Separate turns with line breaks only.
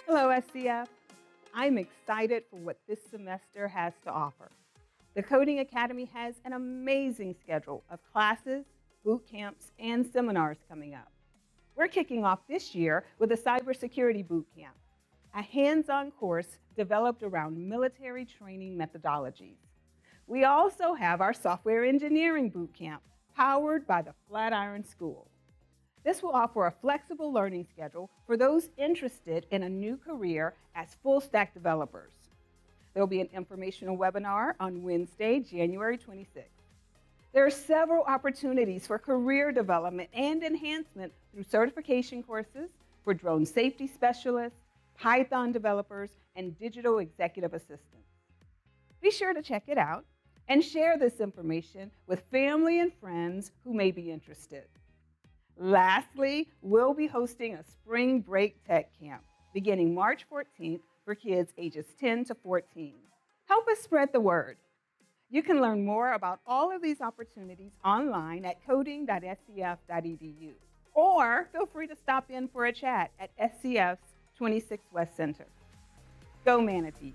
Hello, SCF. I'm excited for what this semester has to offer. The Coding Academy has an amazing schedule of classes, boot camps, and seminars coming up. We're kicking off this year with a cybersecurity boot camp, a hands-on course developed around military training methodologies. We also have our software engineering boot camp, powered by the Flatiron School. This will offer a flexible learning schedule for those interested in a new career as full-stack developers. There will be an informational webinar on Wednesday, January 26th. There are several opportunities for career development and enhancement through certification courses for drone safety specialists, Python developers, and digital executive assistants. Be sure to check it out and share this information with family and friends who may be interested. Lastly, we'll be hosting a spring break tech camp beginning March 14th for kids ages 10 to 14. Help us spread the word. You can learn more about all of these opportunities online at Coding.SCF.edu, or feel free to stop in for a chat at SCF's 26 West Center. Go Manatees!